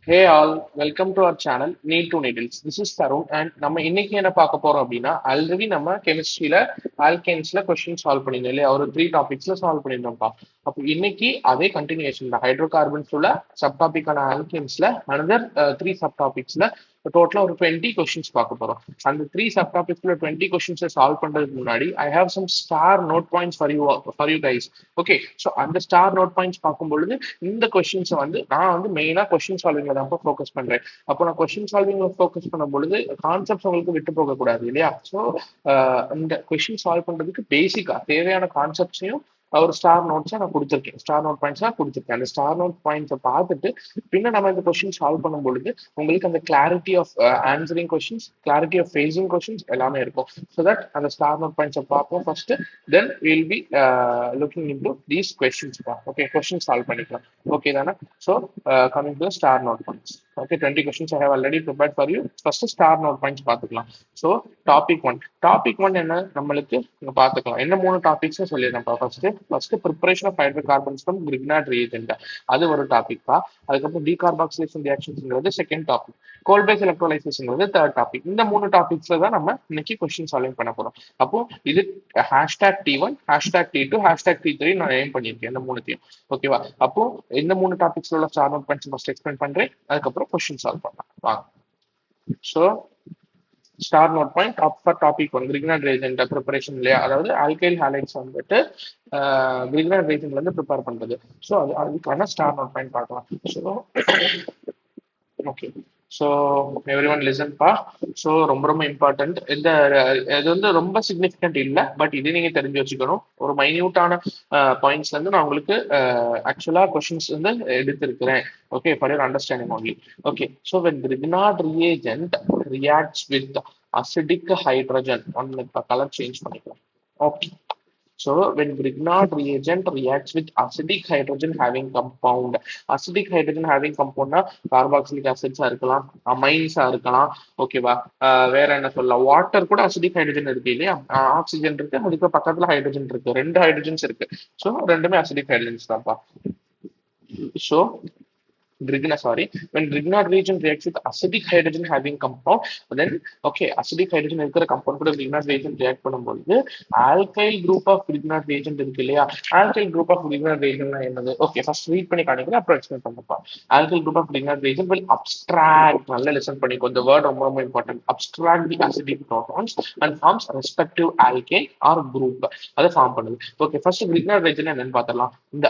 Hey all, welcome to our channel Need to Needles. This is Tarun and நம்ம இன்னைக்கு என்ன பார்க்க போறோம் அப்படின்னா ஆல்ரெடி நம்ம கெமிஸ்ட்ரியில ஆல்கேன்ஸ்ல கொஸ்டின் சால்வ் பண்ணிருந்தோம் இல்லையா ஒரு 3 டாபிக்ஸ்ல சால்வ் பண்ணியிருந்தோம்ப்பா. அப்போ இன்னைக்கு அதே கண்டினியூஷன் தான் ஹைட்ரோ கார்பன்ஸ் உள்ள சப் டாபிக்கான ஆல்கேன்ஸ்ல அனதர் 3 சப் டாபிக்ஸ்ல டோட்டலா ஒரு 20 கொஸ்டின்ஸ் பார்க்க போறோம். அந்த 3 சப் டாபிக்ஸ்ல 20 கொஸ்டின்ஸை சால்வ் பண்றதுக்கு முன்னாடி I have some star note points for you guys. Okay, so அந்த ஸ்டார் நோட் பாயிண்ட்ஸ் பார்க்கும் பொழுது இந்த கொஸ்டின்ஸை வந்து நான் வந்து மெயினா கொஸ்டின் சால்விங்ல தான் ஃபோக்கஸ் பண்றேன். அப்போ நான் கொஸ்டின் சால்விங்ல ஃபோக்கஸ் பண்ணும் பொழுது கான்செப்ட்ஸ் உங்களுக்கு விட்டு போக கூடாது இல்லையா? ஸோ இந்த கொஸ்டின் சால்வ் பண்றதுக்கு பேசிக்கா தேவையான கான்செப்ட்ஸையும் ஒரு ஸ்டார் நோட்ஸா நான் கொடுத்துருக்கேன், ஸ்டார் நோட் பாயிண்ட்ஸா கொடுத்துருக்கேன். அந்த ஸ்டார் நோட் பாயிண்ட்ஸை பார்த்துட்டு பின்ன நம்ம இந்த கொஸ்டின் சால்வ் பண்ணும் பொழுது உங்களுக்கு அந்த clarity of answering questions, clarity of facing questions எல்லாமே இருக்கும். ஸோ தட் அந்த ஸ்டார் நோட் பாயிண்ட்ஸை பார்ப்போம் first, then will be looking in to these questions. Okay, question solve பண்ணிக்கலாம். ஓகே தானே? ஸோ coming to the star note points. Okay, 20 questions I have already prepared for you. First star note points பார்த்துக்கலாம். So topic one என்ன நம்மளுக்கு இங்க பார்த்துக்கலாம். என்ன 3 topics சொல்லிடுறேன்ப்பா. First preparation of hydrocarbons from Grignard reagent, அது ஒரு டாபிக்ப்பா. அதுக்கப்புறம் டீகார்பாக்சிலேஷன் ரியாக்ஷன்ஸ்ங்கிறது செகண்ட் டாபிக், கோல் பேஸ் எலக்ட்ரோலைசிஸ்ங்கிறது தேர்ட் டாபிக். இந்த 3 டாபிக்ஸ்ல தான் நம்ம இன்னைக்கு கொஸ்டின் சால்விங் பண்ண போறோம். அப்போ இது #T1, #T2, #T3 நான் ஏம் பண்ணியிருக்கேன் இந்த 3த்தையும். ஓகேவா? அப்போ இந்த 3 டாபிக்ஸ்ல உள்ள star note points first explain பண்றேன், அதுக்கப்புறம் கொஸ்டின் சால்வ் பண்ணலாம் வாங்க. So star note point for topic one Grignard reagent preparation இல்லையா, அதாவது ஆல்கைல் ஹாலைட்ஸ் வந்துட்டு கிரிக்னாட் ரீஜென்ட்ல இருந்து ப்ரிப்பேர் பண்றது. ஸோ அதுக்கான ஸ்டார் நோட் பாயிண்ட் பார்க்கலாம். So okay, so everyone listen பா. ஸோ ரொம்ப ரொம்ப இம்பார்ட்டன்ட். இது வந்து ரொம்ப சிக்னிஃபிகண்ட் இல்லை, பட் இது நீங்க தெரிஞ்சு வச்சுக்கணும். ஒரு மைன்யூட்டான பாயிண்ட்ஸ்ல இருந்து நான் உங்களுக்கு ஆக்சுவலா கொஸ்டின்ஸ் வந்து எடுத்திருக்கிறேன். Okay, for your understanding only. Okay, so when Grignard reagent reacts with acidic hydrogen, ஒன்னு கலர் சேஞ்ச் பண்ணிக்கலாம். Okay, so when Grignard reagent reacts with acidic hydrogen having compound, acidic hydrogen having compound னா carboxylic ஆசிட்ஸா இருக்கலாம், அமைன்ஸா இருக்கலாம். ஓகேவா? வேற என்ன சொல்லலாம், water கூட அசிடிக் ஹைட்ரஜன் இருக்கு இல்லையா, ஆக்சிஜன் இருக்கு, அதுக்கு பக்கத்துல ஹைட்ரஜன் இருக்கு, 2 ஹைட்ரஜன்ஸ் இருக்கு. ஸோ ரெண்டுமே அசிடிக் ஹைட்ரஜன்ஸ் தான்ப்பா. So when Grignard reagent reacts with acidic hydrogen having compound, then okay, acidic hydrogen இருக்கிற compound கூட Grignard reagent react பண்ணும்போது alkyl group of Grignard reagent இருக்கு இல்லையா, alkyl group of Grignard reagent என்னது? Okay, first read பண்ணி காணிக்கிறேன், அப்புறம் explain பண்ணப்பா. alkyl group of Grignard reagent will abstract, நல்ல லிசன் பண்ணிக்கோ, இந்த வேர்ட் ரொம்ப ரொம்ப important, abstract the acidic protons and forms respective alkane or group, அதை ஃபார்ம் பண்ணுது. ஓகே, ஃபர்ஸ்ட் Grignard reagent என்னன்னு பார்த்தலாம். இந்த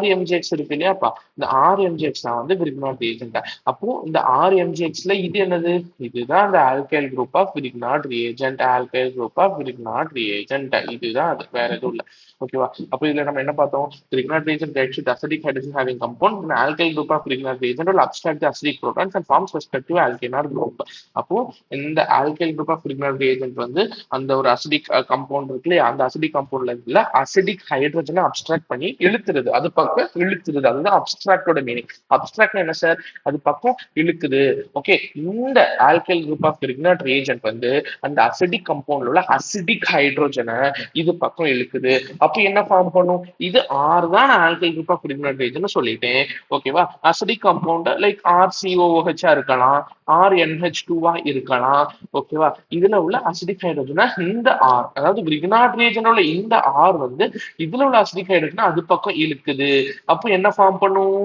RMGX இருக்கு இல்லையாப்பா, இந்த RMGX தான் வந்து கிரிக்னாட் ரியேஜென்ட். அப்போ இந்த RMGXல இது என்னது? இதுதான் அந்த alkyl group of Grignard reagent, alkyl group of Grignard reagent, இதுதான் அது, வேற எதுவும் இல்லை. ஓகேவா? அப்போ இதுல நம்ம என்ன பார்த்தோம்? Grignard reagent reacts with acidic hydrogen having compound, an alkyl group of grignard reagent will abstract the acidic protons and forms respective alkane or group. அப்போ இந்த alkyl group of grignard reagent வந்து அந்த ஒரு அசிடிக் கம்பவுண்ட் இருக்கு இல்லையா, அந்த acidic கம்பவுண்ட்ல இல்ல acidic ஹைட்ரஜனை அப்டிராக்ட் பண்ணி இழுத்துருது, அது பக்கம் இழுத்துருது. அதுதான் அப்டிராக்டோட மீனிங். அப்டிராக்ட் என்ன சார்? அது பக்கம் இழுக்குது. ஓகே, இந்த alkyl group of Grignard reagent வந்து அந்த அசிடிக் கம்பவுண்ட்ல உள்ள அசிடிக் ஹைட்ரோஜனை இது பக்கம் இழுக்குது. அப்போ என்ன ஃபார்ம் பண்ணும்? இது ஆர் தான் alkyl group of Grignard reagent சொல்லிட்டேன். ஓகேவா? அசிடிக் கம்பவுண்ட் லைக் RCOOH இருக்கலாம், RNH2 இருக்கலாம். ஓகேவா? இதுல உள்ள அசிடிக் ஹைட்ரோஜனை இந்த ஆர், அதாவது கிரிக்னாட் ரியேஜென்ட் உள்ள இந்த ஆர் வந்து இதுல உள்ள அசிடிக் ஹைட்ரோஜனை அது பக்கம் இழுக்குது. அப்போ என்ன ஃபார்ம் பண்ணும்?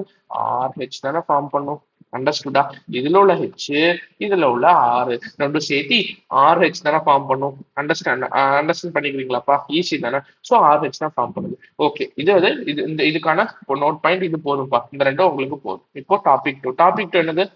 RH தானே ஃபார்ம் பண்ணும். அண்டர்ஸ்டுடா? இதுல உள்ள ஹெச், இதுல உள்ள ஆறு, ரெண்டும் சேர்த்து RH தானே ஃபார்ம் பண்ணும். அண்டர்ஸ்டாண்ட் பண்ணிக்கிறீங்களாப்பா? ஈஸி தானே? ஸோ RH தான் ஃபார்ம் பண்ணுது. ஓகே, இதுக்கான நோட் பாயிண்ட் இது போதும்ப்பா. இந்த ரெண்டும் உங்களுக்கு போதும். இப்போ டாபிக் 2 என்னது?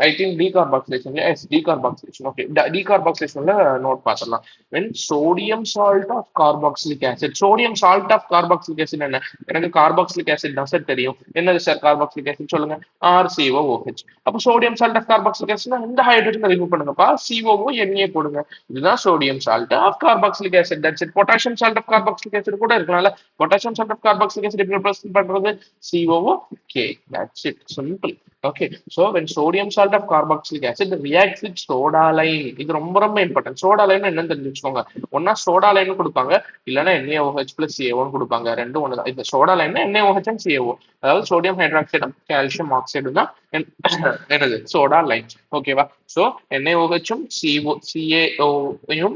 I think decarboxylation. Yes, decarboxylation. Okay, decarboxylationல நோட் பார்த்துடலாம். When sodium salt of carboxylic acid, sodium salt of carboxylic acid என்ன? எனக்கு கார்பாக்சிலிக் ஆசிட் தான் சார் தெரியும். என்னது சார் கார்பாக்சிலிக் ஆசிட் சொல்லுங்க? RCOOH. அப்போ sodium salt of carboxylic acid இந்த ஹைட்ரஜன் ரிமூவ் பண்ணுங்கப்பா, COO NA போடுங்க. இதுதான் sodium salt of carboxylic acid. That's it. Potassium salt of carboxylic acid கூட இருக்கனால potassium salt of carboxylic acid எப்படி ரெப்ரசன்ட் பண்றது? COO K. That's it. Simple. Okay, so when sodium salt of carboxylic acid reacts with soda lime. இது ரொம்ப ரொம்ப important. Soda line என்னன்னு தெரிஞ்சு வச்சுக்கோங்க. ஒன்னா சோடா லைன் கொடுப்பாங்க, இல்லைன்னா NaOH பிளஸ் CaO கொடுப்பாங்க. ரெண்டும் ஒன்று தான். இந்த soda line NaOH and CaO, அதாவது சோடியம் ஹைட்ராக்சைடு கால்சியம் ஆக்சைடு தான் என்னது சோடா லைன். ஓகேவா? ஸோ NaOHும் CaOயும்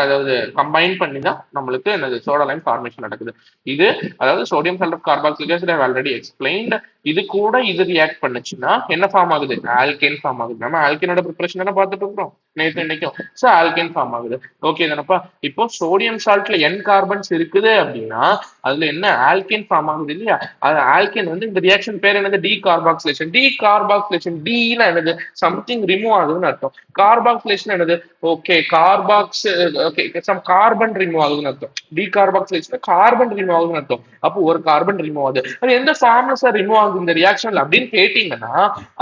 அதாவது கம்பைன் பண்ணி தான் நம்மளுக்கு என்னது சோடா லைன் ஃபார்மேஷன் நடக்குது. இது அதாவது sodium salt of carboxylic acid I already explained. இது கூட இது ரியாக்ட் பண்ணுச்சுன்னா என்ன ஃபார்ம் ஆகுது? ஆல்கேன் ஃபார்ம் ஆகுது. நம்ம ஆல்கேனோட ப்ரிப்பரேஷன் தானே பார்த்துட்டு இருக்கிறோம் நேற்று இன்னைக்கும். ஸோ ஆல்கேன் ஃபார்ம் ஆகுது. ஓகே தானப்பா? இப்போ சோடியம் சால்ட்ல N கார்பன்ஸ் இருக்குது அப்படின்னா அதுல என்ன ஆல்கேன் ஃபார்ம் ஆகுது இல்லையா? அது ஆல்கேன் வந்து இந்த ரியாக்ஷன் பேர் என்னது? டீகார்பாக்சிலேஷன். டீகார்பாக்சிலேஷன் டீனா என்னது? சம்திங் ரிமூவ் ஆகுதுன்னு அர்த்தம். கார்பாக்சிலேஷன் என்னது? Okay carbox, okay some carbon remove ஆகுதுன்னு அர்த்தம். டீகார்பாக்சிலேஷன் கார்பன் ரிமூவ் ஆகுதுன்னு அர்த்தம். அப்போ ஒரு கார்பன் ரிமூவ் ஆகுது. அது எந்த ஃபார்ம்ல சார் ரிமூவ் ஆகுது இந்த ரியாக்ஷன்ல அப்படின்னு கேட்டீங்கன்னா,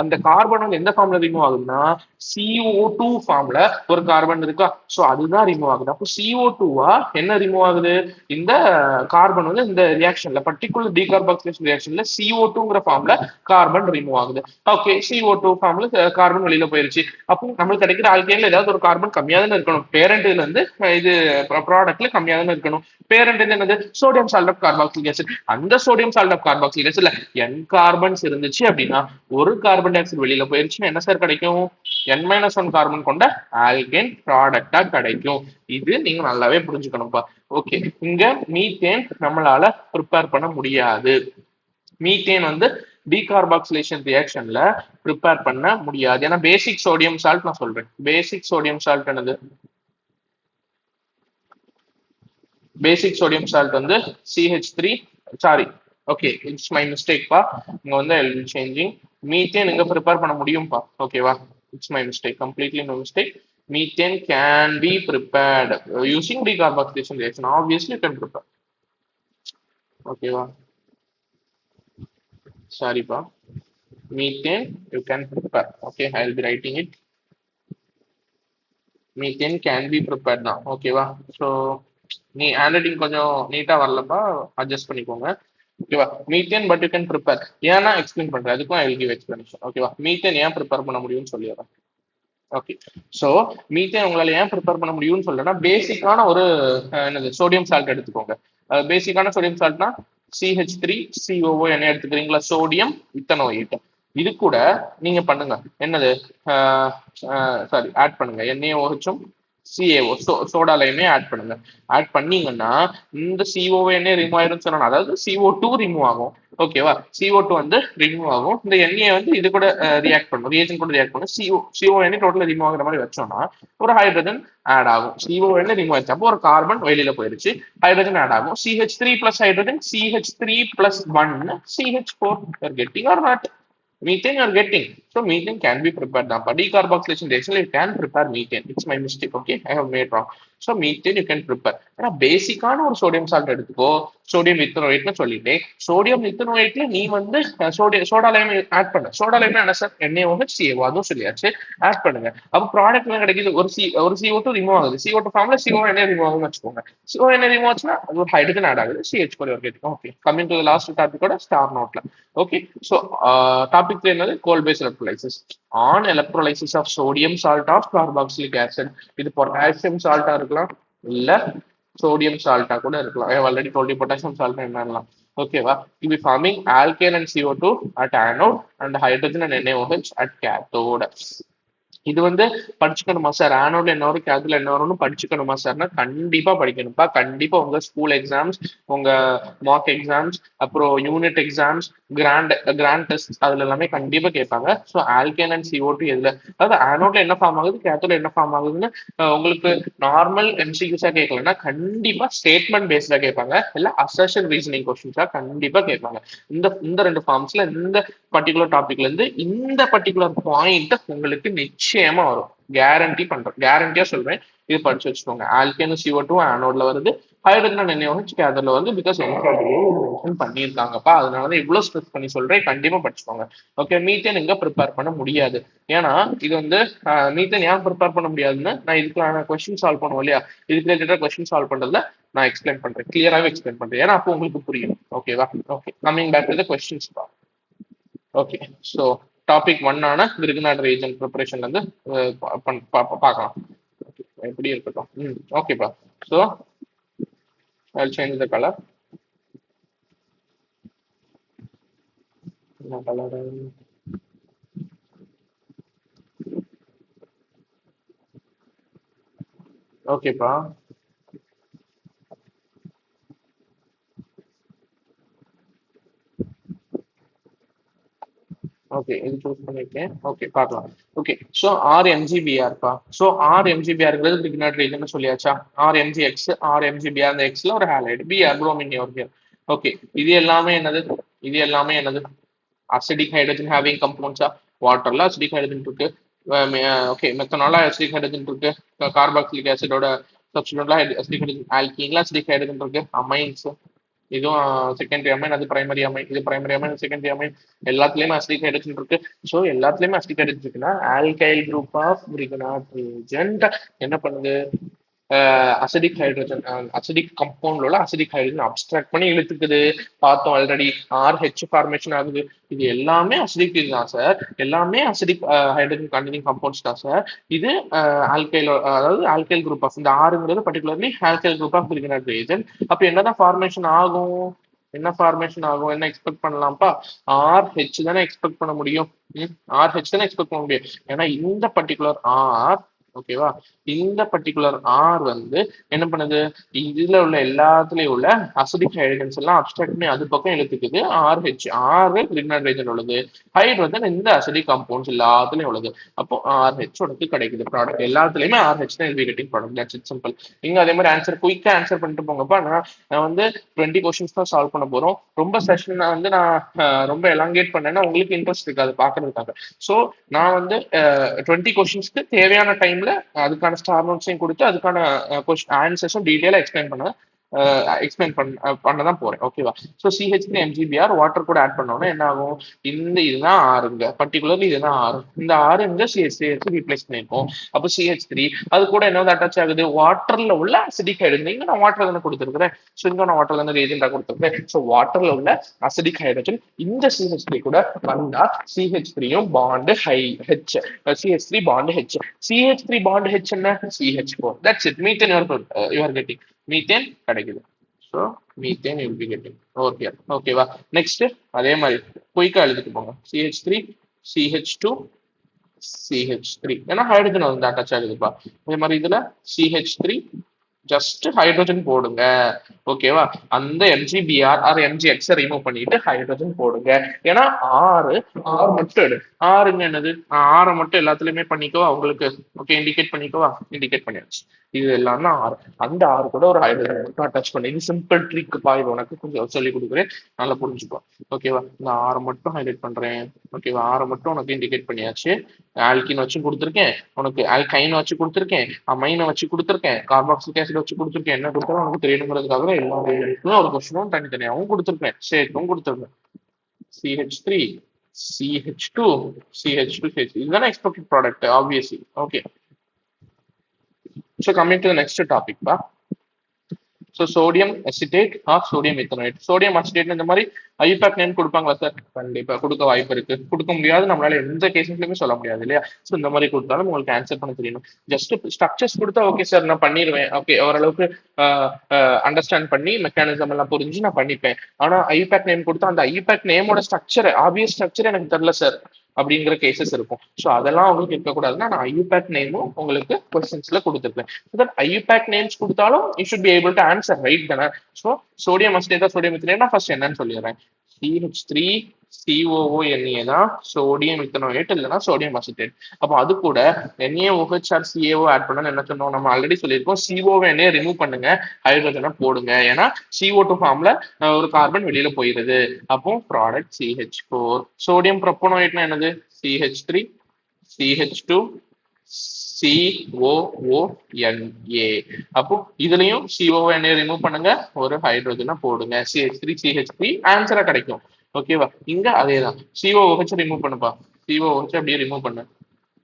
அந்த கார்பன் வந்து எந்த ஃபார்ம்ல ரிமூவ் ஆகுதுன்னா CO2 ஃபார்ம்ல ஒரு கார்பன் இருக்கா, சோ அதுதான் ரிமூவ் ஆகுது. அப்போ CO2வா என்ன ரிமூவ் ஆகுது? இந்த கார்பன் வந்து இந்த ரியாக்ஷன்ல பர்டிகுலர் டீகார்பாக்சிலேஷன் ரியாக்ஷன்ல CO2ங்கிற ஃபார்ம்ல கார்பன் ரிமூவ் ஆகுது. ஓகே, CO2 ஃபார்ம்ல கார்பன் வெளியில போயிருச்சு. அப்போ நம்மளுக்கு கிடைக்கிற ஆல்கேன்ல ஏதாவது ஒரு கார்பன் கம்மியா தானே இருக்கணும். பேரண்ட்ல இருந்து இது ப்ராடக்ட்ல கம்மியா தானே இருக்கணும். பேரண்ட் என்னது? Sodium salt of carboxylic acid. அந்த சோடியம் சால்ட் ஆஃப் கார்பாக்சிலிக் ஆசிட்ல N கார்பன்ஸ் இருந்துச்சு அப்படின்னா ஒரு கார்பன் டை ஆக்சைடு வெளியில போயிருச்சுன்னா என்ன சார் கிடைக்கும்? N-1 கார்பன் கொண்ட ஆல்கேன் ப்ராடக்டா கிடைக்கும். இது நீங்க நல்லாவே புரிஞ்சுக்கணும்ப்பா. ஓகே, இங்க மீத்தேன் நம்மளால ப்ரிப்பேர் பண்ண முடியாது. மீத்தேன் வந்து டீகார்பாக்சிலேஷன் ரியாக்ஷன்ல ப்ரிப்பேர் பண்ண முடியாது. ஏன்னா பேசிக் சோடியம் சால்ட் நான் சொல்றேன். பேசிக் சோடியம் சால்ட் என்னது? பேசிக் சோடியம் சால்ட் வந்து CH3, sorry okay it's my mistake பா. இங்க வந்து சேஞ்சிங் மீத்தேன் இங்க ப்ரிப்பேர் பண்ண முடியும்பா. ஓகேவா? It's my mistake, completely my mistake. Methane can be prepared using decarboxylation reaction. Obviously you can prepare. ஓகேவா? சாரிப்பா. Methane you can prepare. Okay, I will be writing it. Methane can be prepared தான். ஓகேவா? So நீ hand writing கொஞ்சம் நீட்டா வரலப்பா, adjust பண்ணிக்கோங்க. ஓகேவா? Methane but you can prepare. ஏன்னா எக்ஸ்பிளைன் பண்றேன், அதுக்கும் ஐ வில் கிவ் எக்ஸ்பிளனேஷன். ஓகேவா? மீத்தேன் ஏன் ப்ரிப்பேர் பண்ண முடியும்னு சொல்லிடுறேன். ஓகே, ஸோ மீத்தேன் உங்களால ஏன் ப்ரிப்பேர் பண்ண முடியும்னு சொல்றேன்னா பேசிக்கான ஒரு என்னது சோடியம் சால்ட் எடுத்துக்கோங்க. பேசிக்கான சோடியம் சால்ட்னா CH3COO என்ன எடுத்துக்கிறீங்களா? சோடியம் இத்தனோயேட். இது கூட நீங்க பண்ணுங்க என்னது சாரி ஆட் பண்ணுங்க NaOHும் CaO சோடாலையுமே ஆட் பண்ணுங்க. ஆட் பண்ணீங்கன்னா இந்த CONA ரிமூவ் ஆயிரும் சொன்னா, அதாவது CO2 ரிமூவ் ஆகும். ஓகேவா? CO2 வந்து ரிமூவ் ஆகும். இந்த Na வந்து இது கூட ரியாக்ட் பண்ணும், ரியேஜன் கூட ரியாக்ட் பண்ணும். CONA டோட்டலா ரிமூவ் ஆகுற மாதிரி வச்சோம்னா ஒரு ஹைட்ரஜன் ஆட் ஆகும். CONA ரிமூவ் ஆச்சு, அப்போ ஒரு கார்பன் வெளியில போயிருச்சு, ஹைட்ரஜன் ஆட் ஆகும். CH3 plus hydrogen CH3 plus 1 CH4 getting or not? Methane you are getting. So methane can be prepared now. But decarboxylation reaction you can prepare methane. It's my mistake. Okay, I have made wrong. So methane you can prepare. ஏன்னா பேசிக்கான ஒரு sodium salt எடுத்துக்கோ. Sodium இத்தனோயேட்னு சொல்லிட்டு sodium இத்தனோயேட்ல நீ வந்து soda Lime add பண்ண. Soda Lime என்ன sir? NaOH CaO, அதுவும் சொல்லியாச்சு. ஆட் பண்ணுங்க. அப்போ ப்ராடக்ட் என்ன கிடைக்குது? ஒரு CO2 ரிமூவ் ஆகுது. CO2 ஃபார்ம்ல CONA ரிமூவ் ஆகுதுன்னு வச்சுக்கோங்க. CONA ரிமூவ் ஆச்சுன்னா ஒரு ஹைட்ரஜன் ஆட் ஆகுது. CH4 getting. Okay, coming to the last topic ஓட ஸ்டார் நோட்ல. Okay, so topic என்னது? Kolbe's electrolysis. On electrolysis of sodium salt of carboxylic acid. இது பொட்டாசியம் சால்ட்டா இருக்கலாம், இல்ல சோடியம் சால்ட்டா கூட இருக்கலாம். I already told you potassium salt என்னலாம். ஓகேவா? You be forming alkane and CO2 at anode and hydrogen and NaOH at cathode. இது வந்து படிச்சுக்கணுமா சார்? ஆனோட்ல என்ன வரும், கேத்துல என்ன வரும்னு படிச்சுக்கணுமா சார்னா கண்டிப்பா படிக்கணும்ப்பா. கண்டிப்பா உங்க ஸ்கூல் எக்ஸாம்ஸ், உங்க மார்க் எக்ஸாம்ஸ், அப்புறம் யூனிட் எக்ஸாம்ஸ், கிராண்ட் டெஸ்ட், அதுல எல்லாமே கண்டிப்பா கேட்பாங்க. ஸோ ஆல்கேன் அண்ட் CO2 எதுல, அதாவது ஆனோட்ல என்ன ஃபார்ம் ஆகுது, கேத்தோட என்ன ஃபார்ம் ஆகுதுன்னு உங்களுக்கு நார்மல் MCQஸா கேட்கலன்னா கண்டிப்பா ஸ்டேட்மெண்ட் பேஸ்டா கேட்பாங்க, இல்ல அசர்ஷன் ரீசனிங் கொஸ்டின்ஸா கண்டிப்பா கேட்பாங்க. இந்த ரெண்டு ஃபார்ம்ஸ்ல இந்த பர்டிகுலர் டாபிக்ல இருந்து இந்த பர்டிகுலர் பாயிண்ட் உங்களுக்கு நிச்சயமா வரும். கேரண்டி பண்றேன், கேரண்டியா சொல்றேன். இது படிச்சு வச்சுக்கோங்க. ஆல்கேன் CO2 ஆனோட்ல வருது, ஹைட்ரஜன் NaOH கேதர்ல வந்து பிகாஸ் மென்ஷன் பண்ணியிருக்காங்கப்பா. அதனாலதான் இவ்வளவு ஸ்ட்ரெஸ் பண்ணி சொல்றேன். கண்டிப்பா படிச்சுக்கோங்க. ஓகே, மீத்தேன் இங்க ப்ரிப்பேர் பண்ண முடியாது. ஏன்னா இது வந்து மீத்தேன் ஏன் ப்ரிப்பேர் பண்ண முடியாதுன்னு நான் இதுக்கான கொஸ்டின் சால்வ் பண்ணுவோம் இல்லையா, இதுக்கு ரிலேட்டடா கொஸ்டின் சால்வ் பண்றதுல நான் எக்ஸ்பிளைன் பண்றேன், கிளியராகவே எக்ஸ்பிளைன் பண்றேன். ஏன்னா அப்போ உங்களுக்கு புரியும். ஓகேவா? Okay, coming back to the questions. Okay, so topic 1 ஆன கிரிகனாட் ரீஜன் ப்ரிப்பரேஷன்ல இருந்து பார்க்கலாம். எப்படி இருக்கட்டும். ஓகேப்பா. So I'll change the color. Color. ஓகேப்பா. ஓகே, இது சூஸ் பண்ணிருக்கேன். ஓகே, பார்க்கலாம். ஓகே, ஸோ RMGBR பா. ஸோ RMGBRங்கிறது கிரிகனாட் ரீஜன் சொல்லியாச்சா? RMGX, RMGBR அந்த எக்ஸ்ல ஒரு halide, BR bromine over here. Okay, இது எல்லாமே என்னது? இது எல்லாமே என்னது? அசிடிக் ஹைட்ரஜன் ஹேவிங் கம்பவுண்ட்ஸா? வாட்டர்ல அசிடிக் ஹைட்ரஜன் இருக்கு. ஓகே, மெத்தனால அசிடிக் ஹைட்ரஜன் இருக்கு. கார்பாக்சிலிக் ஆசிடோட சப்ஸ்டிட்யூட்ல அசிடிக் ஹைட்ரஜன், ஆல்கீன்ல அசிடிக் ஹைட்ரஜன் இருக்கு. அமைன்ஸ் இதுவும் செகண்டரி அமைன், அது பிரைமரி அமைன், இது பிரைமரி அமைன், செகண்டரி அமைன், எல்லாத்துலயுமே அசிடிக் ஹைட்ரஜன் இருக்கு. ஸோ எல்லாத்துலயுமே அசிடிக் ஹைட்ரஜன் இருக்குன்னா ஆல்கைல் குரூப் ஆஃப் கிரிகனாட் ரீஜென்ட் என்ன பண்ணுது? அசிடிக் ஹைட்ரஜன், அசிடிக் கம்பவுண்ட்ல உள்ள அசிடிக் ஹைட்ரஜன் அப்டிராக்ட் பண்ணி இழுத்துக்குது. பார்த்தோம் ஆல்ரெடி. RH ஃபார்மேஷன் ஆகுது. இது எல்லாமே அசிடிக் தான் சார். எல்லாமே அசிடிக் ஹைட்ரஜன் கண்டெய்னிங் கம்பவுண்ட்ஸ் தான் சார். இது ஆல்கைல், அதாவது ஆல்கைல் குரூப் ஆஃப், இந்த ஆறுங்கிறது particularly alkyl group of Grignard reagent. அப்ப என்னதான் ஃபார்மேஷன் ஆகும்? என்ன ஃபார்மேஷன் ஆகும்? என்ன எக்ஸ்பெக்ட் பண்ணலாம்ப்பா? RH தானே எக்ஸ்பெக்ட் பண்ண முடியும். RH தானே எக்ஸ்பெக்ட் பண்ண முடியும். ஏன்னா இந்த பர்டிகுலர் R, ஓகேவா, இந்த பர்டிகுலர் R வந்து என்ன பண்ணுது? இதுல உள்ள எல்லாத்துலயும் உள்ள அசிடிக் ஹைட்ரஜன்ஸ் எல்லாம் அப்ஸ்ட்ராக்ட் பண்ணி அது பக்கம் இழுத்துக்குது. RH, R கிரிகனாட் ரீஜன் உள்ளது. ஹைட்ரஜன் இந்த அசிடிக் கம்பவுண்ட்ஸ் எல்லாத்துலயும் உள்ளது. அப்போ RH உனக்கு கிடைக்குது ப்ராடக்ட். எல்லாத்துலயுமே RH தான் will be getting product. That's it, simple. நீங்க அதே மாதிரி ஆன்சர் குயிக்கா ஆன்சர் பண்ணிட்டு போங்கப்பா. நான் வந்து 20 கொஸ்டின்ஸ் தான் சால்வ் பண்ண போறோம். ரொம்ப செஷன் வந்து நான் ரொம்ப எலாங்கேட் பண்ணேன்னா உங்களுக்கு இன்ட்ரெஸ்ட் இருக்காது பாக்குறதுக்காக. ஸோ நான் வந்து 20 கொஸ்டின்ஸ்க்கு தேவையான டைம்ல அதுக்கான ஸ்டார் நோட்ஸையும் கொடுத்து அதுக்கான ஆன்சர்ஸும் டீடைலா பண்ணதான் போறேன். ஓகேவா? ஸோ CH3MgBr வாட்டர் கூட ஆட் பண்ணோம்னா என்ன ஆகும்? இதுதான் ஆறுங்க, பர்டிகுலர்லி இதுதான் ஆறு. இந்த ஆறு இந்த CH3 ரீப்ளேஸ் பண்ணிருக்கோம். அப்போ CH3 அது கூட என்ன அட்டாச் ஆகுது? வாட்டர்ல உள்ள அசிடிக் ஹைட்ரஜன். இங்க நான் வாட்டர் தானே கொடுத்துருக்கேன். ஸோ இங்க நான் வாட்டர்ல இருந்து ரீஜெண்டா கொடுத்துருக்கேன். ஸோ வாட்டர்ல உள்ள அசிடிக் ஹைட்ரஜன் இந்த CH3 கூட வந்தா CH3யும் bond H, CH3 bond H, CH3 bond H என்ன? CH4. That's it. Methane you are getting. Methane கிடைக்குது. So methane you will be getting over here. ஓகேவா? நெக்ஸ்ட் அதே மாதிரி குயிக்கா எழுதிட்டு போங்க. CH3, CH2, CH3. ஏன்னா ஹைட்ரஜன் வந்து அட்டாச் ஆகுதுப்பா. அதே மாதிரி இதுல CH3 ஜஸ்ட் ஹைட்ரஜன் போடுங்க. ஓகேவா? அந்த MgBr ஆர் MgX ரிமூவ் பண்ணிட்டு ஹைட்ரஜன் போடுங்க. ஏன்னா ஆறு மட்டும் எடு. ஆறுங்க என்னது? ஆறை மட்டும் எல்லாத்துலயுமே பண்ணிக்கவா உங்களுக்கு? Okay, indicate பண்ணிக்கவா? இண்டிகேட் பண்ணியாச்சு. இது எல்லாம் தான் ஆறு. அந்த ஆறு கூட ஒரு ஹைட்ரஜன் மட்டும் அட்டாச் பண்ணி, இது சிம்பிள் ட்ரிக் பா. இது உனக்கு கொஞ்சம் சொல்லி கொடுக்குறேன், நல்லா புரிஞ்சுக்கோ. ஓகேவா? இந்த ஆறை மட்டும் ஹைலைட் பண்றேன். ஓகேவா? ஆறை மட்டும் உனக்கு இண்டிகேட் பண்ணியாச்சு. ஆல்கின் வச்சு கொடுத்துருக்கேன் உனக்கு, ஆல்கைன் வச்சு கொடுத்துருக்கேன், அமைனை வச்சு கொடுத்துருக்கேன், கார்பாக்சிலிக் ஆசிட் வச்சு கொடுத்துருக்கேன். என்ன கொடுத்தாலும் உனக்கு தெரியணுங்கிறதுக்காக எல்லா ஒரு கொஸ்டினும் தனித்தனியாகவும் கொடுத்துருக்கேன், சேர்த்தும் கொடுத்துருக்கேன். CH3, CH2, CH2, CH. இதுதானே expected product obviously. Okay, so coming to the next topic பா. So sodium acetate of sodium ethanoate. Sodium acetate இந்த மாதிரி ஐயூபேக் நேம் கொடுப்பாங்களா சார்? கண்டிப்பா கொடுக்க வாய்ப்பு இருக்கு. கொடுக்க முடியாது, நம்மளால எந்த கேசஸ்லயுமே சொல்ல முடியாது இல்லையா? ஸோ இந்த மாதிரி கொடுத்தாலும் உங்களுக்கு ஆன்சர் பண்ண தெரியணும். ஜஸ்ட் ஸ்ட்ரக்சர்ஸ் கொடுத்தா ஓகே சார் நான் பண்ணிடுவேன், ஓகே ஓரளவுக்கு அண்டர்ஸ்டாண்ட் பண்ணி மெக்கானிசம் எல்லாம் புரிஞ்சு நான் பண்ணிப்பேன். ஆனா ஐயூபேக் நேம் கொடுத்தா அந்த ஐயூபேக் நேமோட ஸ்ட்ரக்சர், ஆப்வியஸ் ஸ்ட்ரக்சர் எனக்கு தெரியல சார் அப்படிங்கிற கேசஸ் இருக்கும். ஸோ அதெல்லாம் உங்களுக்கு இருக்கக்கூடாதுன்னா நான் ஐயூபேக் நேமும் உங்களுக்கு கொஸ்டின்ஸ்ல கொடுத்துருப்பேன். ஸோ தட் ஐயூபேக் நேம்ஸ் கொடுத்தாலும் you should be able to answer, right தானே? ஸோ சோடியம் அசிட்டேட்டா சோடியம் இத்தனேட்னா ஃபர்ஸ்ட் என்னன்னு சொல்லிடுறேன். CH3 COONA தான் சோடியம் இத்தனோயேட், இல்லைன்னா சோடியம் அசிட்டேட். அப்போ அது கூட NaOH ஆர் CaO ஆட் பண்ண என்ன சொன்னோம்? நம்ம ஆல்ரெடி சொல்லியிருக்கோம், CONA ரிமூவ் பண்ணுங்க, ஹைட்ரஜனை போடுங்க. ஏன்னா CO2 ஃபார்ம்ல ஒரு கார்பன் வெளியில போயிருது. அப்போ ப்ராடக்ட் CH4. சோடியம் ப்ரோப்போனோயேட்னா என்னது? CH3, CH2, COONA. அப்போ இதுலயும் CONA ரிமூவ் பண்ணுங்க, ஒரு ஹைட்ரஜனை போடுங்க, CH3 CH3 ஆன்சரா கிடைக்கும். ஓகேவா? இங்க அதேதான், COOH ரிமூவ் பண்ணுப்பா. COOH அப்படியே ரிமூவ் பண்ணு.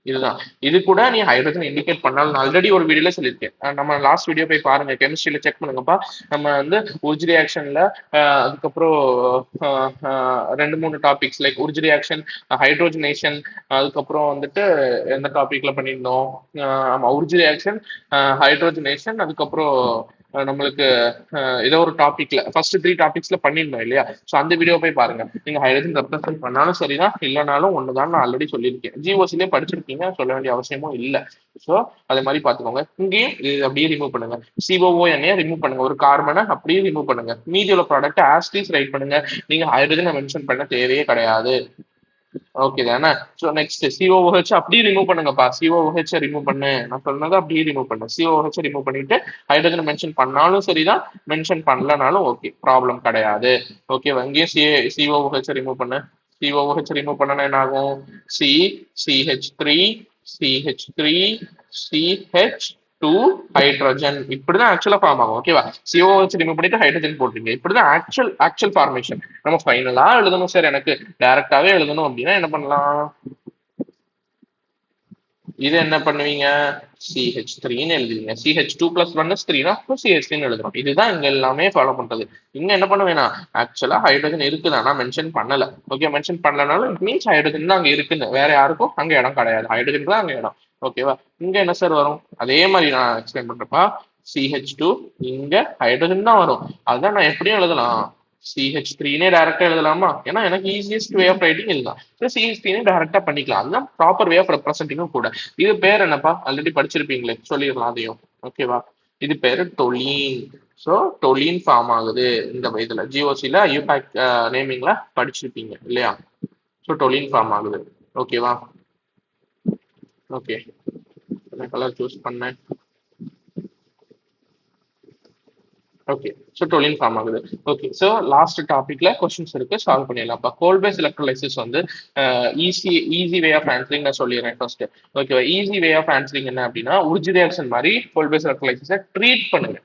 இதுதான். இது கூட நீ ஹைட்ரஜன் இண்டிகேட் பண்ணாலும் நான் ஆல்ரெடி ஒரு வீடியோல சொல்லியிருக்கேன். நம்ம லாஸ்ட் வீடியோ போய் பாருங்க, கெமிஸ்ட்ரியில செக் பண்ணுங்கப்பா. நம்ம வந்து உர்ஜ் ரியாக்ஷன்ல அதுக்கப்புறம் ரெண்டு மூணு டாபிக்ஸ் லைக் உர்ஜ் ரியாக்ஷன், ஹைட்ரோஜனேஷன், அதுக்கப்புறம் வந்துட்டு எந்த டாபிக்ல பண்ணியிருந்தோம், ஆமா உர்ஜ் ரியாக்ஷன், ஹைட்ரோஜனேஷன், அதுக்கப்புறம் நம்மளுக்கு ஏதோ ஒரு டாபிக்ல ஃபர்ஸ்ட் த்ரீ டாபிக்ஸ்ல பண்ணியிருந்தோம் இல்லையா? ஸோ அந்த வீடியோ போய் பாருங்க. நீங்க ஹைட்ரஜன் ரெப்ரசென்ட் பண்ணாலும் சரிதான், இல்லைனாலும் ஒண்ணுதான். நான் ஆல்ரெடி சொல்லியிருக்கேன், ஜிஓசிலே படிச்சிருக்கீங்க, சொல்ல வேண்டிய அவசியமும் இல்லை. ஸோ அதே மாதிரி பாத்துக்கோங்க. இங்கேயும் இது அப்படியே ரிமூவ் பண்ணுங்க. சிஓஓஎன்ஏ ரிமூவ் பண்ணுங்க, ஒரு கார்பனை அப்படியே ரிமூவ் பண்ணுங்க. மீதி உள்ள ப்ராடக்ட் ஆஸ்டிஸ் ரைட் பண்ணுங்க. நீங்க ஹைட்ரஜனை மென்ஷன் பண்ண தேவையே கிடையாது. ஓகே தானே? ஸோ நெக்ஸ்ட் சிஓஹெச் அப்படியே ரிமூவ் பண்ணுங்கப்பா. சிஓஹெச் ரிமூவ் பண்ணு, நான் சொன்னதை அப்படியே ரிமூவ் பண்ணு. சிஓஹெச் ரிமூவ் பண்ணிட்டு ஹைட்ரஜன் மென்ஷன் பண்ணாலும் சரிதான், மென்ஷன் பண்ணலனாலும் ஓகே, ப்ராப்ளம் கிடையாது. ஓகேவா? இங்கேயும் சிஓஹெச் ரிமூவ் பண்ணு. சிஓஹெச் ரிமூவ் பண்ணனா என்ன ஆகும்? C, சிஹெச்3, சிஹெச்3, CH two hydrogen. இப்படிதான் ஆக்சுவலா ஃபார்ம் ஆகும். ஓகேவா? சிஓஹெச் ரிமூவ் பண்ணிட்டு ஹைட்ரஜன் போட்டுருங்க. இப்படிதான் ஆக்சுவல் ஃபார்மேஷன். நம்ம ஃபைனலா எழுதணும் சார், எனக்கு டைரக்டாவே எழுதணும் அப்படின்னா என்ன பண்ணலாம்? இது என்ன பண்ணுவீங்க? CH3ன்னு எழுதுவீங்க. CH2 + 1 is 3 CH3ன்னு எழுதுறோம். இதுதான் இங்க எல்லாமே ஃபாலோ பண்றது. இங்க என்ன பண்ணுவேன்னா, ஆக்சுவலா ஹைட்ரஜன் இருக்குது, ஆனா மென்ஷன் பண்ணல. ஓகே, மென்ஷன் பண்ணலனாலும் இட் மீன்ஸ் ஹைட்ரஜன் தான் அங்க இருக்குன்னு, வேற யாருக்கும் அங்க இடம் கிடையாது, ஹைட்ரஜன் தான் அங்க இடம். ஓகேவா? இங்க என்ன சார் வரும்? அதே மாதிரி நான் எக்ஸ்பிளைன் பண்றப்பா. CH2 இங்க ஹைட்ரஜன் தான் வரும். அதுதான் நான் எப்படியும் எழுதலாம், CH3னே டைரக்டா எழுதலாமா? ஏன்னா எனக்கு ஈஸியஸ்ட் வே ஆஃப் ரைட்டிங் இதுதான். CH3னே டைரக்டா பண்ணிக்கலாம். அதுதான் ப்ராப்பர் வே ஆஃப் ரெப்ரசென்டிங்கும் கூட. இது பேர் என்னப்பா? ஆல்ரெடி படிச்சிருப்பீங்களே, சொல்லிடலாம் அதையும். ஓகேவா? இது பேரு டொலீன். ஸோ டொலீன் ஃபார்ம் ஆகுது இந்த இதுல ஜிஓசில யூபேக் நேமிங்ல படிச்சிருப்பீங்க இல்லையா? ஸோ டொலீன் ஃபார்ம் ஆகுது. ஓகேவா? ஓகே, கலர் சூஸ் பண்ணேன். ஓகே, ஸோ டொலின் ஃபார்ம் ஆகுது. ஓகே, ஸோ லாஸ்ட் டாபிக்ல கொஸ்டின்ஸ் இருக்கு, சால்வ் பண்ணிடலாம். இப்போ கோல் பேஸ் எலக்ட்ரோலைசிஸ் வந்து ஈஸி வே ஆஃப் ஆன்சரிங் நான் சொல்லிடுறேன் ஃபர்ஸ்ட். ஓகேவா? ஈஸி வே ஆஃப் ஆன்சரிங் என்ன அப்படின்னா, உர்ஜ் ரியாக்ஷன் மாதிரி கோல் பேஸ் எலக்ட்ரோலைசிஸை ட்ரீட் பண்ணுங்க.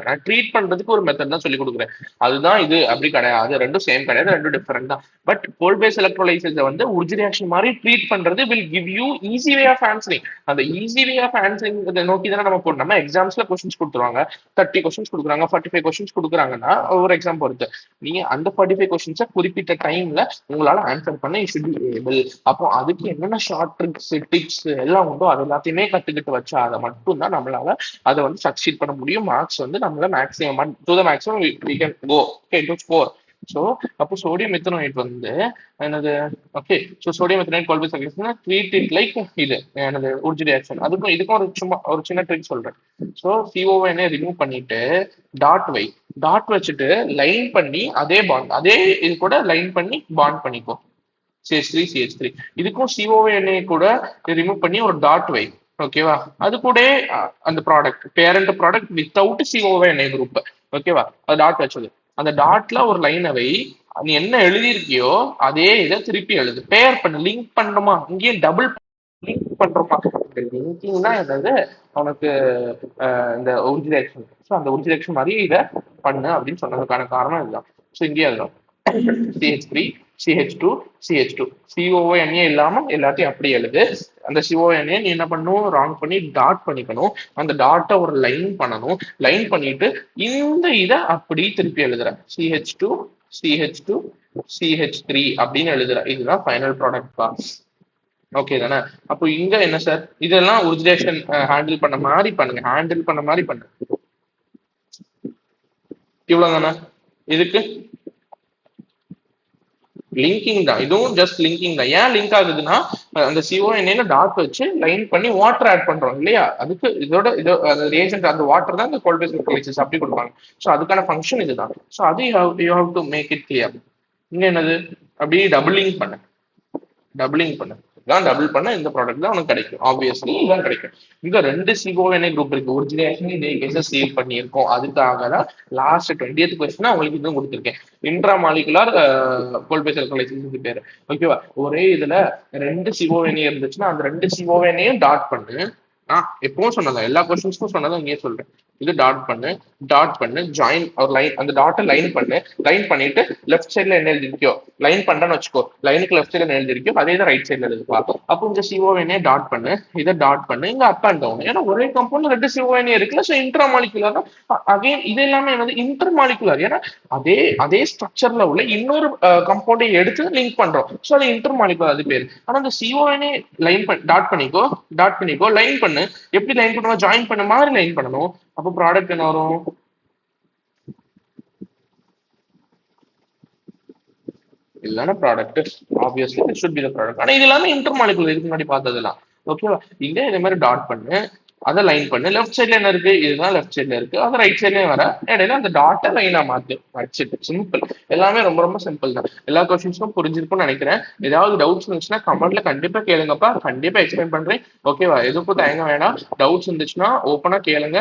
நான் ட்ரீட் பண்றதுக்கு ஒரு மெத்தட் தான் சொல்லி கொடுக்குறேன். அதுதான் இது, அப்படி கிடையாது, ரெண்டும் சேம் கிடையாது, ரெண்டும் டிஃபரெண்ட் தான். பட் கோல் பேஸ் எலக்ட்ரோலைசிஸ் வந்து உர்ஜ் ரியாக்ஷன் மாதிரி ட்ரீட் பண்றது will give you easy way of answering. அந்த ஈஸி வே ஆஃப் ஆன்சரிங் நோக்கி தானே நம்ம போடணும். நம்ம எக்ஸாம்ஸ்ல கொஸ்டின்ஸ் கொடுத்துருவாங்க, 30 கொஸ்டின்ஸ் கொடுக்குறாங்க, 45 கொஸ்டின்ஸ் கொடுக்குறாங்கன்னா ஒரு எக்ஸாம் பொறுத்து நீங்க அந்த 45 கொஸ்டின்ஸை குறிப்பிட்ட டைம்ல உங்களால ஆன்சர் பண்ண யூ ஷுட் பி ஏபிள். அப்போ அதுக்கு என்னென்ன ஷார்ட் ட்ரிக்ஸ் டிப்ஸ் எல்லாம் உண்டோ அது எல்லாத்தையுமே கத்துக்கிட்டு வச்சா அதை மட்டும் தான் நம்மளால அதை வந்து சக்சீட் பண்ண முடியும். மார்க்ஸ் வந்து நம்மள maximum to the maximum we can go okay to score. So அப்போ சோடியம் மெத்தனோயிட் வந்து என்னது? Okay, so sodium methanoate Kolbe's electrolysis treat it like இது என்னது? Wurtz reaction. அதுக்கும் இதுக்கும் ஒரு சும்மா ஒரு சின்ன ட்ரிக் சொல்றேன். ஸோ சிஓஎன்ஏ ரிமூவ் பண்ணிட்டு டாட் வச்சுட்டு லைன் பண்ணி அதே பாண்ட் அதே இது கூட லைன் பண்ணி பாண்ட் பண்ணிக்கோ. CH3 இதுக்கும் சிஓஎன்ஏ கூட ரிமூவ் பண்ணி ஒரு டாட் வை. ஓகேவா? அது கூட அந்த product parent product without CONa group. ஓகேவா? அது டாட் வச்சது, அந்த டாட்ல ஒரு லைனை வை. நீ என்ன எழுதியிருக்கியோ அதே இதை திருப்பி எழுது. பேர் பண்ணு, லிங்க் பண்ணணுமா? இங்கேயும் டபுள் லிங்க் பண்றோமா? லிங்கிங் தான் என்னது உனக்கு இந்த உர்ஜ் ரியாக்ஷன். ஸோ அந்த உர்ஜ் ரியாக்ஷன் மாதிரி இதை பண்ணு அப்படின்னு சொன்னதுக்கான காரணம் இதுதான். ஸோ இங்கே அதுதான் CH3 CH2 CH2 CONA இல்லாம எல்லாத்தையும் அப்படி எழுது. அந்த CONA நீ என்ன பண்ணும்? ராங் பண்ணி டாட் பண்ணிக்கணும். அந்த டாட்டை ஒரு லைன் பண்ணணும். லைன் பண்ணிட்டு இந்த இதை அப்படி திருப்பி எழுதுற CH2 CH2 CH3 அப்படின்னு எழுதுற. இதுதான் ஃபைனல் ப்ராடக்ட் பா. ஓகே தானே? அப்போ இங்க என்ன சார்? இதெல்லாம் உர்ஜ் ரியாக்ஷன் ஹேண்டில் பண்ண மாதிரி பண்ணுங்க. இவ்வளவு தானே? இதுக்கு லிங்கிங் தான், இதுவும் ஜஸ்ட் லிங்கிங் தான். ஏன் லிங்க் ஆகுதுன்னா அந்த CONA டாட் வச்சு லைன் பண்ணி வாட்டர் ஆட் பண்றோம் இல்லையா? அதுக்கு இதோட ரியேஜென்ட் அந்த வாட்டர் தான் இந்த கோல் பேஸ் எலக்ட்ரோலைசிஸ் அப்படி கொடுப்பாங்க. ஸோ அதுக்கான ஃபங்க்ஷன் இதுதான். ஸோ அது you have to make it clear. இங்க என்னது? அப்படியே டபுளிங் பண்ணு தான். டபுள் பண்ண இந்த ப்ராடக்ட் தான் உனக்கு கிடைக்கும். ஆப்வியஸ்லி இதான் கிடைக்கும். இங்க 2 CONA குரூப் இருக்கு. ஒரிஜினல் ரியாக்ஷன் இதே கேஸை சேவ் பண்ணியிருக்கோம். அதுக்காக தான் லாஸ்ட் 20th கொஸ்டின் உங்களுக்கு இதுவும் கொடுத்துருக்கேன். இன்ட்ரா மாலிகுலர் கோல் பேஸ் எலக்ட்ரோலைசிஸ் பேரு. ஓகேவா? ஒரே இதுல 2 CONA இருந்துச்சுன்னா அந்த 2 CONA டாட் பண்ணு. நான் எப்பவும் சொன்னதான், எல்லா கொஸ்டின்ஸ்க்கும் சொன்னதான் இங்கே சொல்றேன். இது டாட் பண்ணு ஜாயின் ஒரு லைன், அந்த டாட்டை லைன் பண்ணிட்டு லெஃப்ட் சைட்ல என்ன எழுதிருக்கோ, லைன் பண்றேன்னு வச்சுக்கோ, லைனுக்கு லெஃப்ட் சைட்ல என்ன எழுதிருக்கோ அதே தான் ரைட் சைட்ல எழுதுப்பா. அப்போ இந்த சிஓஎனே டாட் பண்ணு, இதை டாட் பண்ணு, இங்க அப் அண்ட் டவுன். ஏன்னா ஒரே கம்பவுண்ட் ரெண்டு சிஓஎனே இருக்குல்ல, ஸோ இன்ட்ராமாலிகுலர். அகைன் இது எல்லாமே வந்து இன்டர்மாலிகுலர். ஏன்னா அதே அதே ஸ்ட்ரக்சர்ல உள்ள இன்னொரு கம்பவுண்டை எடுத்து லிங்க் பண்றோம், ஸோ அது இன்டர்மாலிகுலர் அது பேரு. ஆனா அந்த சிஓஎனே டாட் பண்ணிக்கோ லைன் பண்ணு. எப்படி லைன் பண்ணுவோம்? ஜாயின் பண்ண மாதிரி லைன் பண்ணணும். அப்போ ப்ராடக்ட் என்ன வரும்? இல்லைன்னா product obviously it should be the product. ஆனா இது எல்லாமே இன்டர் மாலிகுலர், இதுக்கு முன்னாடி பார்த்ததெல்லாம். ஓகேவா? இங்க இதே மாதிரி டாட் பண்ணு, அதை லைன் பண்ணு. லெஃப்ட் சைட்ல என்ன இருக்கு? இதுதான் லெஃப்ட் சைட்ல இருக்கு. அது ரைட் சைட்லயும் வர இடையில அந்த டாட்டை லைனா மாத்து. சிம்பிள். எல்லாமே ரொம்ப ரொம்ப சிம்பிள் தான். எல்லா கொஸ்டின்ஸும் புரிஞ்சிருக்கும்னு நினைக்கிறேன். ஏதாவது டவுட்ஸ் இருந்துச்சுன்னா கமெண்ட்ல கண்டிப்பா கேளுங்கப்பா, கண்டிப்பா எக்ஸ்பிளைன் பண்றேன். ஓகேவா? எதுக்கும் தயங்க வேணாம். டவுட்ஸ் இருந்துச்சுன்னா ஓப்பனா கேளுங்க.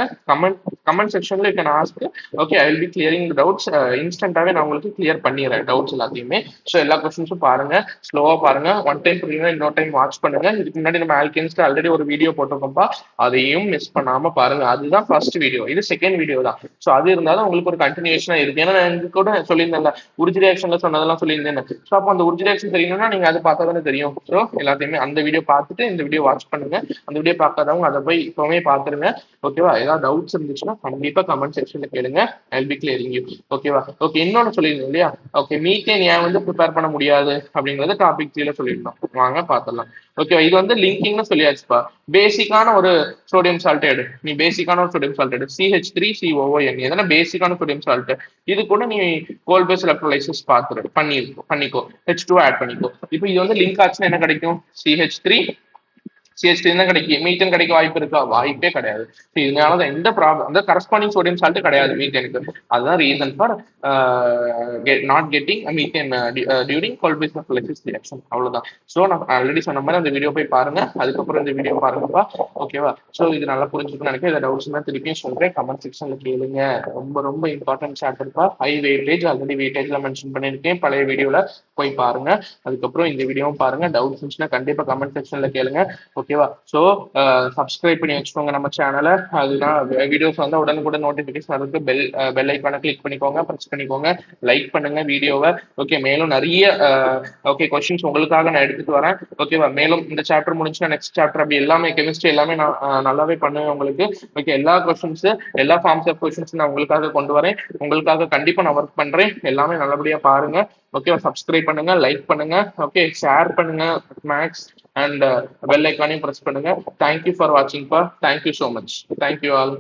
கமெண்ட் செக்ஷன்ல you can ask. Okay, I will be clearing doubts. இன்ஸ்டன்டாவே நான் உங்களுக்கு கிளியர் பண்ணிடுறேன் டவுட்ஸ் எல்லாத்தையுமே. ஸோ எல்லா கொஸ்டின்ஸும் பாருங்க, ஸ்லோவா பாருங்க. ஒன் டைம் புரியுங்க, இன்னொரு டைம் வாட்ச் பண்ணுங்க. இதுக்கு முன்னாடி நம்ம ஆல்கென்ஸ்ல ஆல்ரெடி ஒரு வீடியோ போட்டிருக்கோம்ப்பா, அதையும் மிஸ் பண்ணாம பாருங்க. அதுதான் ஃபர்ஸ்ட் வீடியோ, இது செகண்ட் வீடியோ தான். ஸோ அது இருந்தாலும் உங்களுக்கு ஒரு கண்டினியூஷனா இருக்கு. ஏன்னா நான் எனக்கு கூட சொல்லியிருந்தேன், உர்ஜி ரியாக்ஷன்ல சொன்னதெல்லாம் சொல்லியிருந்தேன். ஸோ அப்போ அந்த உர்ஜி ரியாக்ஷன் தெரியணும்னா நீங்க அதை பார்த்தா தானே தெரியும். ஸோ எல்லாத்தையுமே அந்த வீடியோ பார்த்துட்டு இந்த வீடியோ வாட்ச் பண்ணுங்க. அந்த வீடியோ பார்க்காதவங்க அதை போய் இப்பவுமே பார்த்துருங்க. ஓகேவா? ஏதாவது டவுட்ஸ் இருந்துச்சுன்னா கண்டிப்பா கமெண்ட் செக்ஷன்ல கேளுங்க. I P clearing you. ஓகேவா? ஓகே, இன்னொன்னு சொல்லியிருந்தோம் இல்லையா? ஓகே, மீத்தேன் ஏன் வந்து ப்ரிப்பேர் பண்ண முடியாது அப்படிங்கறது டாபிக் கீழே சொல்லியிருந்தோம். வாங்க பார்த்துடலாம். ஓகே, இது வந்து லிங்கிங்னு சொல்லியாச்சுப்பா. பேசிக்கான ஒரு சோடியம் சால்ட் எடு. நீ பேசிக்கான ஒரு சோடியம் சால்ட் எடு, CH3COON. எதனா பேசிக்கான சோடியம் சால்ட். இது கூட நீ கோல் பேஸ் எலக்ட்ரோலைசிஸ் பண்ணிக்கோ, H2 ஆட் பண்ணிக்கோ. இப்போ இது வந்து லிங்க் ஆச்சுன்னா என்ன கிடைக்கும்? CH3 தான் கிடைக்கும். மீத்தேன் கிடைக்க வாய்ப்பு இருக்கா? வாய்ப்பே கிடையாது. இதனால எந்த ப்ராப்ளம், அந்த கரஸ்பாண்டிங் சோடியம் சால்ட் கிடையாது மீத்தேனுக்கு. அதுதான் reason for not getting methane during Galle Face electrolysis reaction. அவ்வளவுதான். ஸோ நான் ஆல்ரெடி சொன்ன மாதிரி அந்த வீடியோ போய் பாருங்க, அதுக்கப்புறம் இந்த வீடியோ பாருங்கப்பா. ஓகேவா? ஸோ இது நல்லா புரிஞ்சுக்கணும்னு நினைக்கிறேன். இந்த டவுட்ஸ் தான் திருப்பியும் சொல்றேன், கமெண்ட் செக்ஷன்ல கேளுங்க. ரொம்ப ரொம்ப இம்பார்ட்டன்ட் சாப்டர்ப்பா. ஹை வெயிட்டேஜ், ஆல்ரெடி வெயிட்டேஜ்ல மென்ஷன் பண்ணியிருக்கேன் பழைய வீடியோல, போய் பாருங்க. அதுக்கப்புறம் இந்த வீடியோவும் பாருங்க. டவுட்ஸ் இருந்துச்சுன்னா கண்டிப்பா கமெண்ட் செக்ஷன்ல கேளுங்க. ஓகேவா? ஸோ சப்ஸ்கிரைப் பண்ணி வச்சுக்கோங்க நம்ம சேனலை. அதுதான் வீடியோஸ் வந்து உடனுக்குடன் நோட்டிபிகேஷன் இருக்கு. பெல் ஐக்கானை கிளிக் பண்ணிக்கோங்க, ப்ரெஸ் பண்ணிக்கோங்க. லைக் பண்ணுங்க வீடியோவை. ஓகே, மேலும் நிறைய ஓகே கொஸ்டின்ஸ் உங்களுக்காக நான் எடுத்துட்டு வரேன். ஓகேவா? மேலும் இந்த சாப்டர் முடிச்சுன்னா நெக்ஸ்ட் சாப்டர் அப்படி எல்லாமே கெமிஸ்ட்ரி எல்லாமே நான் நல்லாவே பண்ணுவேன் உங்களுக்கு. ஓகே, எல்லா கொஸ்டின்ஸ், எல்லா ஃபார்ம்ஸ் ஆஃப் கொஸ்டின்ஸ் நான் உங்களுக்காக கொண்டு வரேன். உங்களுக்காக கண்டிப்பா நான் ஒர்க் பண்றேன். எல்லாமே நல்லபடியா பாருங்க. ஓகேவா? சப்ஸ்கிரைப் பண்ணுங்க, லைக் பண்ணுங்க, ஓகே, ஷேர் பண்ணுங்க மேக்ஸ் அண்ட் பெல் ஐக்கானையும் ப்ரெஸ் பண்ணுங்க. தேங்க்யூ ஃபார் வாட்சிங் பா. Thank you so much. Thank you all.